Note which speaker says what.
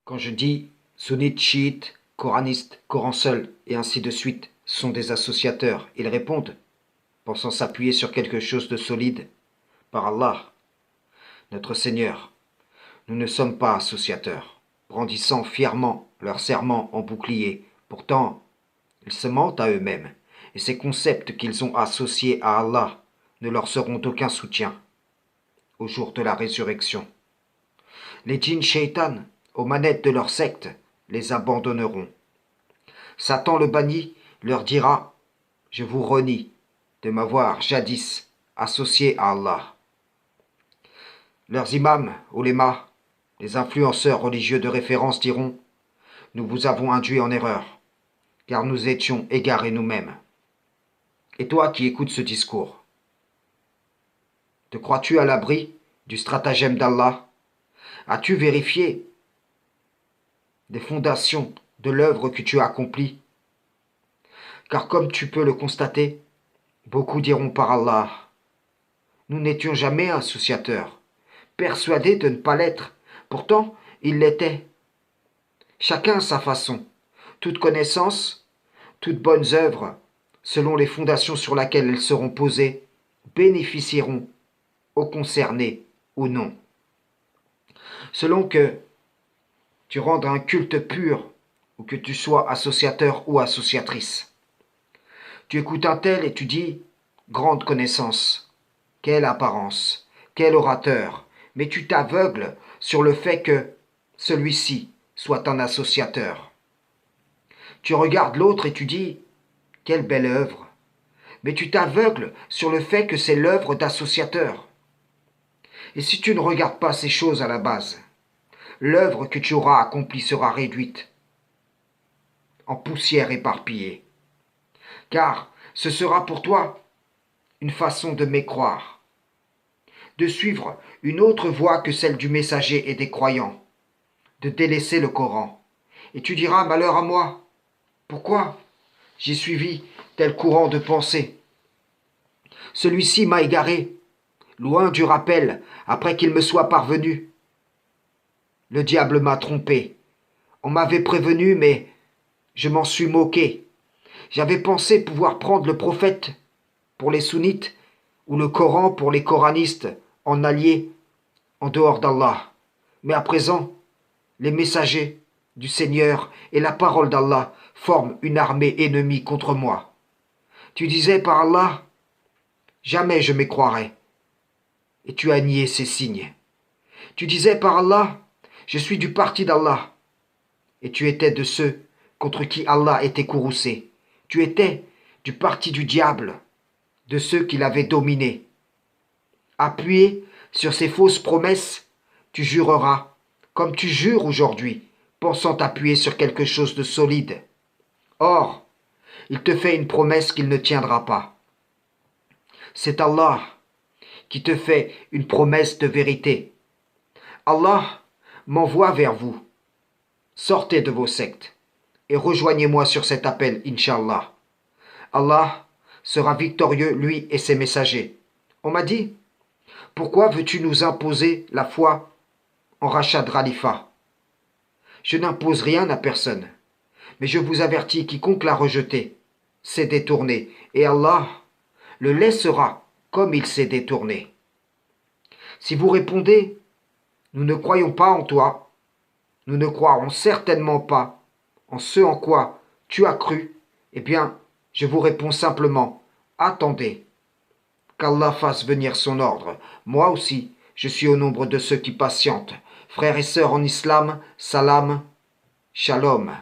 Speaker 1: Quand je dis sunnites, chiites, coranistes, Coran seul, et ainsi de suite, sont des associateurs, ils répondent, pensant s'appuyer sur quelque chose de solide. Par Allah, notre Seigneur, nous ne sommes pas associateurs, brandissant fièrement leur serment en bouclier. Pourtant, ils se mentent à eux-mêmes, et ces concepts qu'ils ont associés à Allah ne leur seront d'aucun soutien au jour de la résurrection. Les djinns shaitan, aux manettes de leur secte, les abandonneront. Satan le banni leur dira « Je vous renie de m'avoir jadis associé à Allah ». Leurs imams, oulémas, les influenceurs religieux de référence diront « Nous vous avons induit en erreur, car nous étions égarés nous-mêmes. » Et toi qui écoutes ce discours, te crois-tu à l'abri du stratagème d'Allah? As-tu vérifié des fondations de l'œuvre que tu as accomplie? Car comme tu peux le constater, beaucoup diront par Allah, nous n'étions jamais associateurs, persuadés de ne pas l'être, pourtant ils l'étaient. Chacun à sa façon, toute connaissance, toutes bonnes œuvres, selon les fondations sur lesquelles elles seront posées, bénéficieront aux concernés ou non. Selon que tu rendes un culte pur ou que tu sois associateur ou associatrice. Tu écoutes un tel et tu dis « grande connaissance, quelle apparence, quel orateur », mais tu t'aveugles sur le fait que celui-ci soit un associateur. Tu regardes l'autre et tu dis « quelle belle œuvre », mais tu t'aveugles sur le fait que c'est l'œuvre d'associateur. Et si tu ne regardes pas ces choses à la base, l'œuvre que tu auras accomplie sera réduite en poussière éparpillée. Car ce sera pour toi une façon de mécroire, de suivre une autre voie que celle du messager et des croyants, de délaisser le Coran. Et tu diras, malheur à moi, pourquoi j'ai suivi tel courant de pensée? Celui-ci m'a égaré, loin du rappel, après qu'il me soit parvenu. Le diable m'a trompé. On m'avait prévenu, mais je m'en suis moqué. J'avais pensé pouvoir prendre le prophète pour les sunnites ou le Coran pour les coranistes en alliés en dehors d'Allah. Mais à présent, les messagers du Seigneur et la parole d'Allah forment une armée ennemie contre moi. Tu disais par Allah, jamais je m'écroirais. Et tu as nié ces signes. Tu disais par Allah, je suis du parti d'Allah. Et tu étais de ceux contre qui Allah était courroucé. Tu étais du parti du diable, de ceux qui l'avaient dominé. Appuyé sur ces fausses promesses, tu jureras, comme tu jures aujourd'hui, pensant t'appuyer sur quelque chose de solide. Or, il te fait une promesse qu'il ne tiendra pas. C'est Allah qui te fait une promesse de vérité. Allah m'envoie vers vous. Sortez de vos sectes et rejoignez-moi sur cet appel, Inch'Allah. Allah sera victorieux, lui et ses messagers. On m'a dit, pourquoi veux-tu nous imposer la foi en Rachad Khalifa? Je n'impose rien à personne, mais je vous avertis, quiconque l'a rejeté s'est détourné, et Allah le laissera comme il s'est détourné. Si vous répondez, nous ne croyons pas en toi, nous ne croirons certainement pas en ce en quoi tu as cru, eh bien, je vous réponds simplement, attendez, qu'Allah fasse venir son ordre. Moi aussi, je suis au nombre de ceux qui patientent. Frères et sœurs en islam, salam, shalom.